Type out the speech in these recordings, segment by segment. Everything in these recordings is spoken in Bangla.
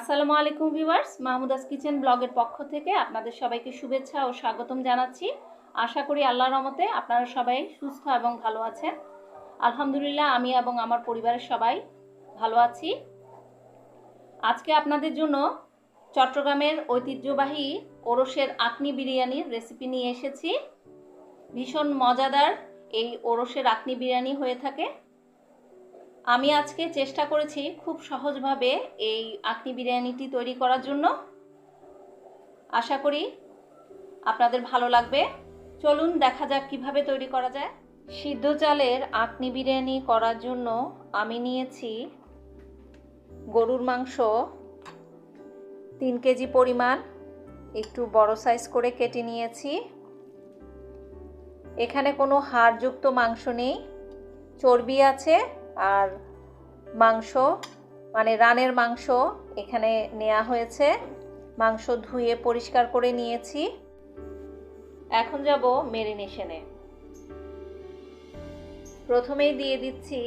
আসসালামু আলাইকুম ভিউয়ার্স, মাহমুদাস কিচেন ব্লগের পক্ষ থেকে আপনাদের সবাইকে শুভেচ্ছা ও স্বাগতম জানাচ্ছি। আশা করি আল্লাহর রহমতে আপনারা সবাই সুস্থ এবং ভালো আছেন। আলহামদুলিল্লাহ, আমি এবং আমার পরিবারের সবাই ভালো আছি। আজকে আপনাদের জন্য চট্টগ্রামের ঐতিহ্যবাহী ওরসের আখনি বিরিয়ানির রেসিপি নিয়ে এসেছি। ভীষণ মজাদার এই ওরসের আখনি বিরিয়ানি হয়ে থাকে। আমি আজকে চেষ্টা করেছি খুব সহজভাবে এই আখনি বিরিয়ানিটি তৈরি করার জন্য। আশা করি আপনাদের ভালো লাগবে। চলুন দেখা যাক কিভাবে তৈরি করা যায়। সিদ্ধ চালের আখনি বিরিয়ানি করার জন্য আমি নিয়েছি গরুর মাংস 3 কেজি পরিমাণ, একটু বড় সাইজ করে কেটে নিয়েছি। এখানে কোনো হাড়যুক্ত মাংস নেই, চর্বি আছে আর মাংস মানে রানের মাংস এখানে নেওয়া হয়েছে। মাংস ধুয়ে পরিষ্কার করে নিয়েছি। এখন যাব ম্যারিনেশনে। প্রথমেই দিয়ে দিচ্ছি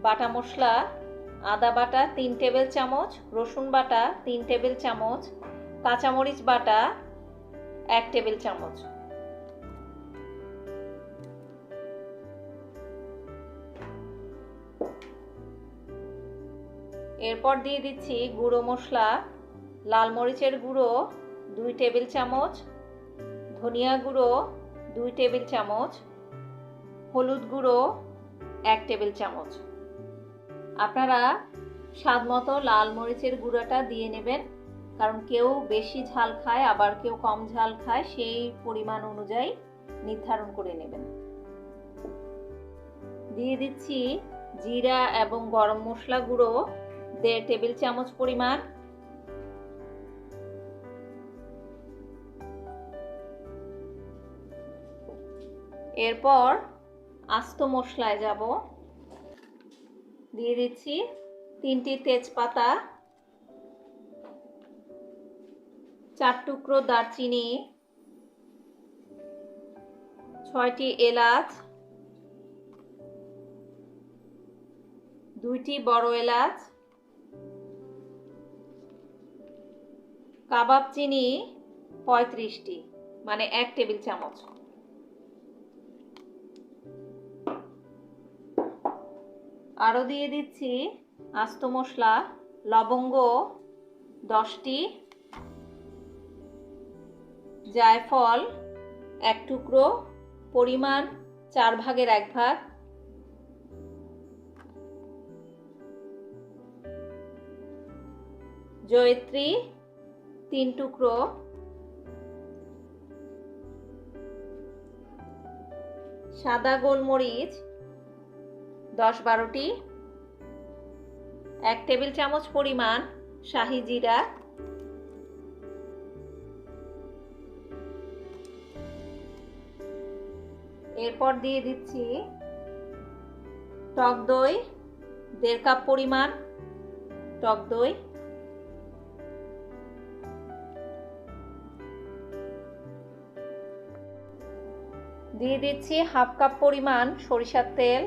বাটা মশলা। আদা বাটা 3 টেবিল চামচ, রসুন বাটা 3 টেবিল চামচ, কাঁচামরিচ বাটা 1 টেবিল চামচ। এরপর দিয়ে দিচ্ছি গুঁড়ো মশলা। লাল মরিচের গুঁড়ো 2 টেবিল চামচ, ধনিয়া গুঁড়ো 2 টেবিল চামচ, হলুদ গুঁড়ো 1 টেবিল চামচ। আপনারা স্বাদ মতো লাল মরিচের গুঁড়োটা দিয়ে নেবেন, কারণ কেউ বেশি ঝাল খায় আবার কেউ কম ঝাল খায়, সেই পরিমাণ অনুযায়ী নির্ধারণ করে নেবেন। দিয়ে দিচ্ছি জিরা এবং গরম মশলা গুঁড়ো 1.5 টেবিল চামচ পরিমাণ। এরপর আস্ত মশলায় যাব। দিয়ে দিচ্ছি 3টি তেজপাতা, 4 টুকরো দারচিনি, 6টি এলাচ, 2টি বড় এলাচ, কাবাব চিনি 35টি মানে 1 টেবিল চামচ। আরও দিয়ে দিচ্ছি আস্ত মশলা, লবঙ্গ 10টি, জায়ফল 1 টুকরো, পরিমাণ 4 ভাগের 1 ভাগ, জয়িত্রী 3 টুকরো, সাদা গোলমরিচ 10-12টি, 1 টেবিল চামচ পরিমাণ শাহি জিরা, এরপর দিয়ে দিচ্ছি টক দই 1.5 কাপ পরিমাণ টক দই, দিয়ে দিচ্ছি 1/2 কাপ পরিমাণ সরিষার তেল।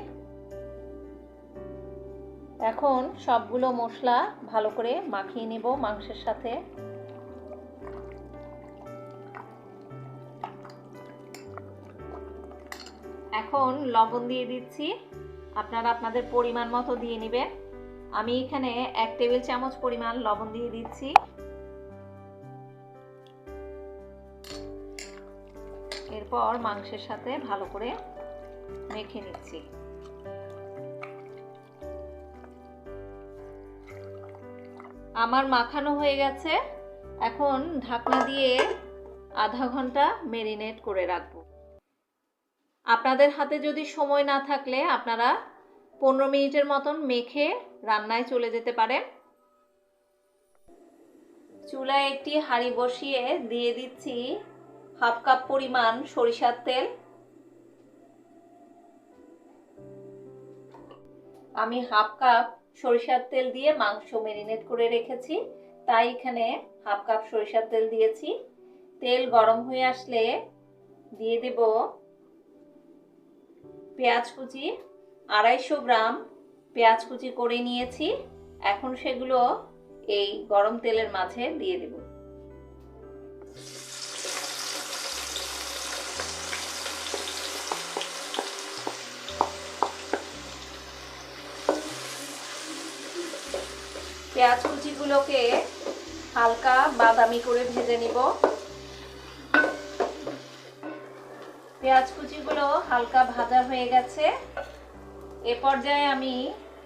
এখন সবগুলো মশলা ভালো করে মাখিয়ে নেব মাংসের সাথে। এখন লবণ দিয়ে দিচ্ছি, আপনারা আপনাদের পরিমাণ মতো দিয়ে নেবেন। আমি এখানে 1 টেবিল চামচ পরিমাণ লবণ দিয়ে দিচ্ছি। এরপর মাংসের সাথে ভালো করে মেখে নিচ্ছি। আমার মাখানো হয়ে গেছে। এখন ঢাকনা দিয়ে আধা ঘন্টা ম্যারিনেট করে রাখবো। আপনাদের হাতে যদি সময় না থাকলে আপনারা 15 মিনিটের মতন মেখে রান্নায় চলে যেতে পারেন। চুলায় একটি হাঁড়ি বসিয়ে দিয়ে দিচ্ছি 1/2 কাপ পরিমাণ সরিষার তেল। আমি 1/2 কাপ সরিষার তেল দিয়ে মাংস ম্যারিনেট করে রেখেছি, তাই এখানে 1/2 কাপ সরিষার তেল দিয়েছি। তেল গরম হয়ে আসলে দিয়ে দেব পেঁয়াজ কুচি। 250 গ্রাম পেঁয়াজ কুচি করে নিয়েছি। এখন সেগুলো এই গরম তেলের মাঝে দিয়ে দেব। পেঁয়াজ কুচিগুলোকে হালকা বাদামি করে ভেজে নিব। পেঁয়াজ কুচিগুলো হালকা ভাজা হয়ে গেছে। এ পর্যায়ে আমি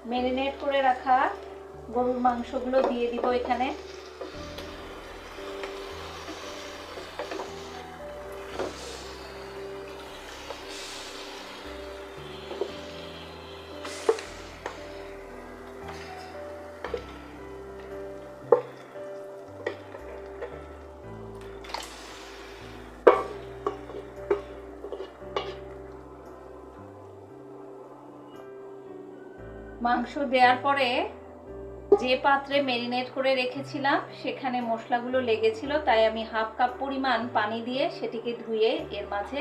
ম্যারিনেট করে রাখা গরুর মাংসগুলো দিয়ে দিব এখানে। মাংস দেওয়ার পরে যে পাত্রে ম্যারিনেট করে রেখেছিলাম সেখানে মশলাগুলো লেগেছিল, তাই আমি হাফ কাপ পরিমাণ পানি দিয়ে সেটিকে ধুয়ে এর মাঝে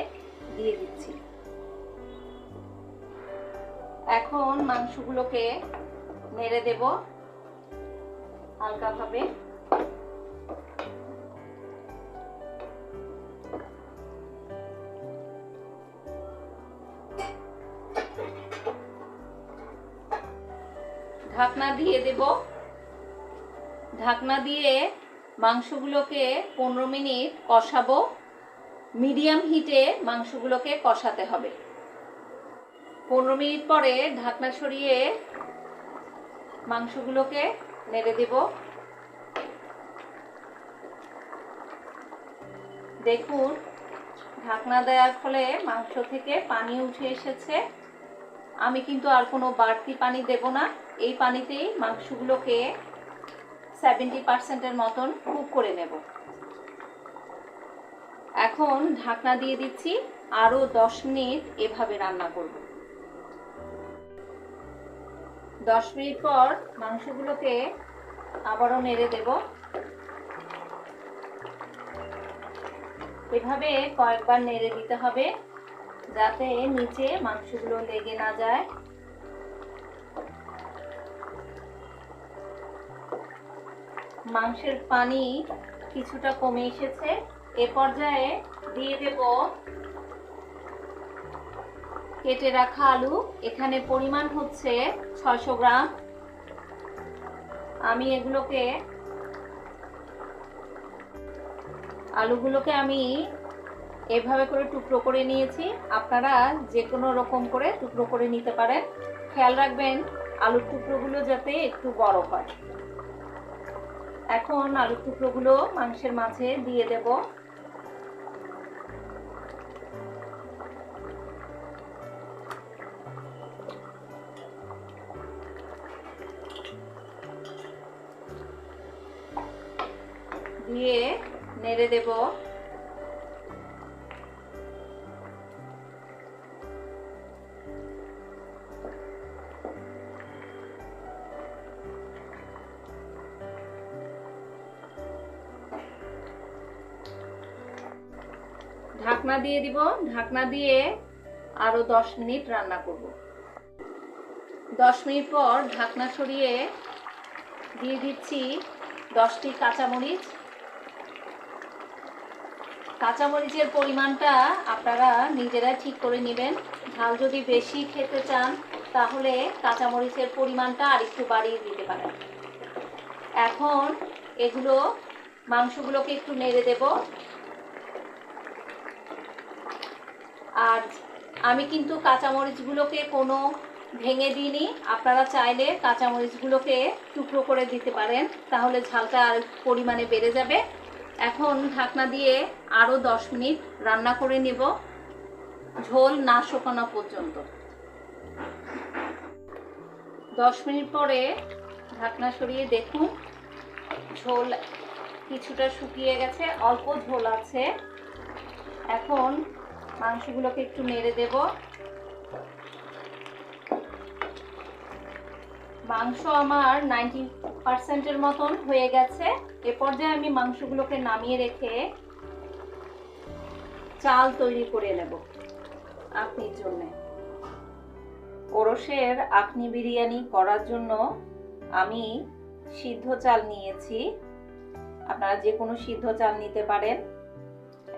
দিয়ে দিচ্ছি। এখন মাংসগুলোকে নেড়ে দেব হালকাভাবে। ঢাকনা দিয়ে দেব। ঢাকনা দিয়ে মাংসগুলোকে 15 মিনিট কষাবো। মিডিয়াম হিটে মাংসগুলোকে কষাতে হবে। 15 মিনিট পরে ঢাকনা সরিয়ে মাংসগুলোকে নেড়ে দেব। দেখুন, ঢাকনা দেওয়ার ফলে মাংস থেকে পানি উঠে এসেছে। আমি কিন্তু আর কোনো বাড়তি পানি দেব না। এই পানিতেই মাংসগুলোকে 70% মতন কুক করে নেব। এখন ঢাকনা দিয়ে দিচ্ছি, আরো 10 মিনিট এভাবে রান্না করব। 10 মিনিট পর মাংসগুলোকে আবারও নেড়ে দেব। এভাবে কয়েকবার নেড়ে দিতে হবে যাতে নিচে মাংসগুলো লেগে না যায়। মাংসের পানি কিছুটা কমে এসেছে। এ পর্যায়ে দিয়ে দেব কেটে রাখা আলু। এখানে পরিমাণ হচ্ছে 600 গ্রাম। আমি আলুগুলোকে আমি এভাবে করে টুকরো করে নিয়েছি। আপনারা যে কোনো রকম করে টুকরো করে নিতে পারেন। খেয়াল রাখবেন আলুর টুকরোগুলো যাতে একটু বড় হয়। এখন আলুর টুকরোগুলো মাংসের মাঝে দিয়ে দেব। দিয়ে নেড়ে দেব। ঢাকনা দিয়ে দিব। ঢাকনা দিয়ে আরো 10 মিনিট রান্না করব। 10 মিনিট পর ঢাকনা সরিয়ে দিয়ে দিচ্ছি 10টি কাঁচামরিচ। কাঁচামরিচের পরিমাণটা আপনারা নিজেরা ঠিক করে নেবেন। ঝাল যদি বেশি খেতে চান তাহলে কাঁচামরিচের পরিমাণটা আরেকটু বাড়িয়ে দিতে পারেন। এখন মাংসগুলোকে একটু নেড়ে দেব। আর আমি কিন্তু কাঁচামরিচগুলোকে কোনো ভেঙে দিইনি। আপনারা চাইলে কাঁচামরিচগুলোকে টুকরো করে দিতে পারেন, তাহলে ঝালটা আর পরিমাণে বেড়ে যাবে। এখন ঢাকনা দিয়ে আরো 10 মিনিট রান্না করে নেব, ঝোল না শুকানো পর্যন্ত। 10 মিনিট পরে ঢাকনা সরিয়ে দেখুন ঝোল কিছুটা শুকিয়ে গেছে, অল্প ঝোল আছে। এখন মাংসগুলোকে একটু নেড়ে দেব। মাংস আমার 90% মতন হয়ে গেছে। এ পর্যায়ে আমি মাংসগুলোকে নামিয়ে রেখে চাল তৈরি করে নেব আখনির জন্য। ওরসের আখনি বিরিয়ানি করার জন্য আমি সিদ্ধ চাল নিয়েছি, আপনারা যে কোনো সিদ্ধ চাল নিতে পারেন।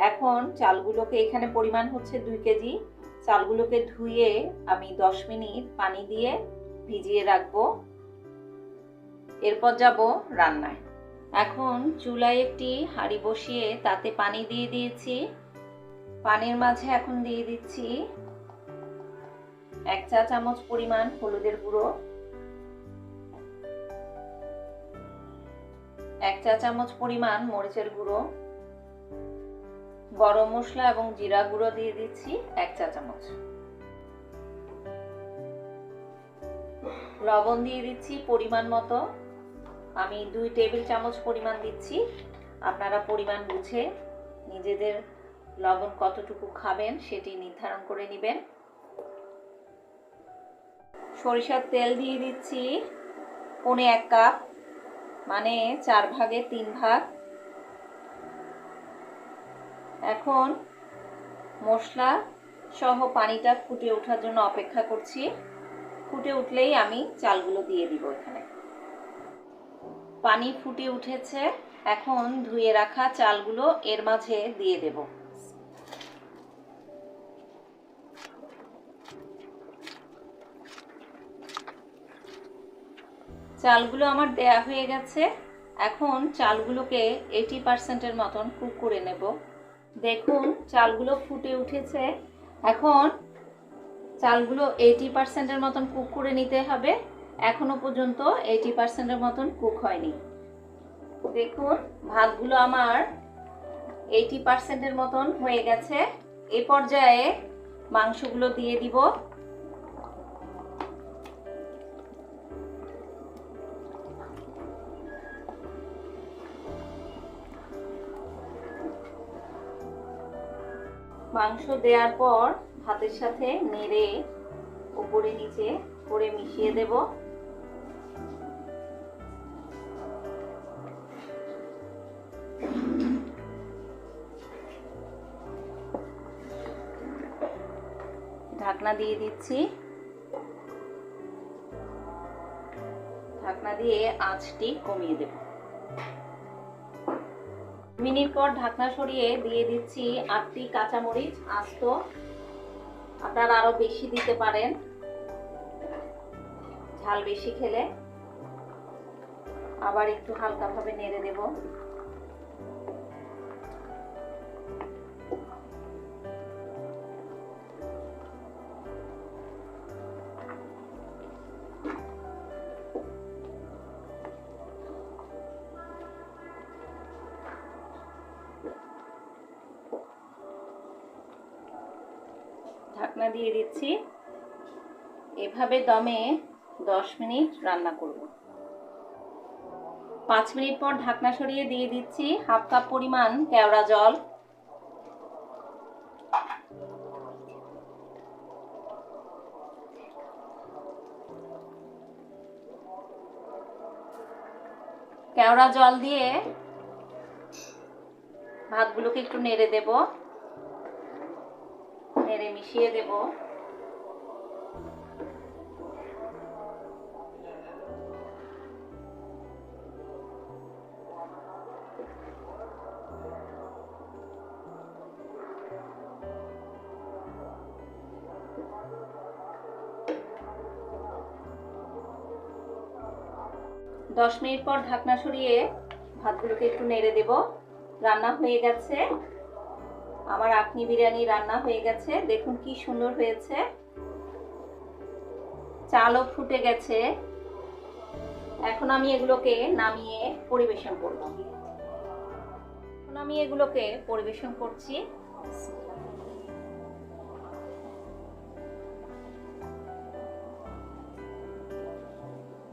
এখন চালগুলোকে, এখানে পরিমাণ হচ্ছে 2 কেজি, চালগুলোকে ধুয়ে আমি 10 মিনিট পানি দিয়ে ভিজিয়ে রাখবো। এরপর যাব রান্নায়। এখন চুলায় একটি হাঁড়ি বসিয়ে তাতে পানি দিয়ে দিয়েছি। পানির মাঝে এখন দিয়ে দিচ্ছি 1 চা চামচ পরিমাণ হলুদের গুঁড়ো, 1 চা চামচ পরিমাণ মরিচের গুঁড়ো, গরম মশলা এবং জিরা গুঁড়ো দিয়ে দিচ্ছি 1 চা চামচ, লবণ দিয়ে দিচ্ছি পরিমাণ মতো। আমি 2 টেবিল চামচ পরিমাণ দিচ্ছি, আপনারা পরিমাণ বুঝে নিজেদের লবণ কতটুকু খাবেন সেটি নির্ধারণ করে নেবেন। সরিষার তেল দিয়ে দিচ্ছি 1.25 কাপ, মানে 4 ভাগে 3 ভাগ। এখন মশলা সহ পানিটা ফুটে ওঠার জন্য অপেক্ষা করছি। ফুটে উঠলেই আমি চালগুলো দিয়ে দিব। এখানে পানি ফুটে উঠেছে, এখন ধুয়ে রাখা চালগুলো এর মাঝে দিয়ে দেব। চালগুলো আমার দেয়া হয়ে গেছে। এখন চালগুলোকে 80% মতন কুক করে নেব। দেখুন চালগুলো ফুটে উঠেছে। এখন চালগুলো 80% মতন কুক করে নিতে হবে। এখনো পর্যন্ত 80% মতন কুক হয়নি। দেখুন ভাতগুলো আমার 80% মতন হয়ে গেছে। এই পর্যায়ে মাংসগুলো দিয়ে দিব। মাংস দেওয়ার পর ভাতের সাথে নেড়ে উপরে নিচে করে মিশিয়ে দেব। ঢাকনা দিয়ে দিচ্ছি। ঢাকনা দিয়ে আঁচটি কমিয়ে দেব। মিনিট পর ঢাকনা সরিয়ে দিয়ে দিচ্ছি 8টি কাঁচামরিচ আস্ত। আপনারা আরো বেশি দিতে পারেন ঝাল বেশি খেলে। আবার একটু হালকাভাবে নেড়ে দেব। ঢাকনা দিয়ে দিচ্ছি। এভাবে দমে 10 মিনিট রান্না করব। 5 মিনিট পর ঢাকনা সরিয়ে দিয়ে দিচ্ছি হাফ কাপ পরিমাণ কেওড়া জল। কেওড়া জল দিয়ে ভাতগুলোকে একটু নেড়ে দেব, নেড়ে মিশিয়ে দেব। দশ মিনিট পর ঢাকনা সরিয়ে ভাতগুলোকে একটু নেড়ে দেব। রান্না হয়ে গেছে, আমার আখনি বিরিয়ানি রান্না হয়ে গেছে। দেখুন কি সুন্দর হয়েছে, চালও ফুটে গেছে। এখন আমি এগুলোকে নামিয়ে পরিবেশন করব। এখন আমি এগুলোকে পরিবেশন করছি।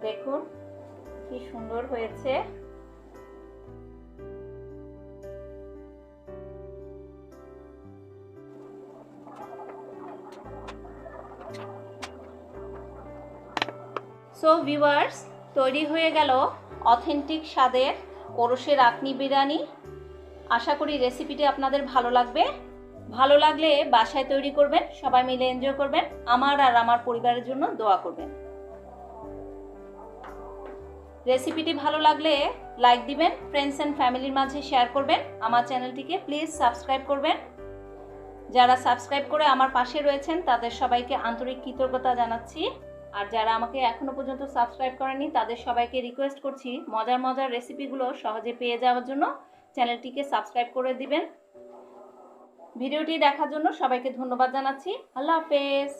দেখুন কি সুন্দর হয়েছে। সো ভিউয়ার্স, তৈরি হয়ে গেল অথেন্টিক স্বাদের ওরসের আখনি বিরিয়ানি। আশা করি রেসিপিটি আপনাদের ভালো লাগবে। ভালো লাগলে বাসায় তৈরি করবেন, সবাই মিলে এনজয় করবেন। আমার আর আমার পরিবারের জন্য দোয়া করবেন। রেসিপিটি ভালো লাগলে লাইক দিবেন, ফ্রেন্ডস অ্যান্ড ফ্যামিলির মাঝে শেয়ার করবেন। আমার চ্যানেলটিকে প্লিজ সাবস্ক্রাইব করবেন। যারা সাবস্ক্রাইব করে আমার পাশে রয়েছেন তাদের সবাইকে আন্তরিক কৃতজ্ঞতা জানাচ্ছি। আর যারা আমাকে এখনো পর্যন্ত সাবস্ক্রাইব করেনি তাদের সবাইকে রিকোয়েস্ট করছি মজার মজার রেসিপিগুলো সহজে পেয়ে যাওয়ার জন্য চ্যানেলটিকে সাবস্ক্রাইব করে দিবেন। ভিডিওটি দেখার জন্য সবাইকে ধন্যবাদ জানাচ্ছি। আল্লাহ হাফেজ।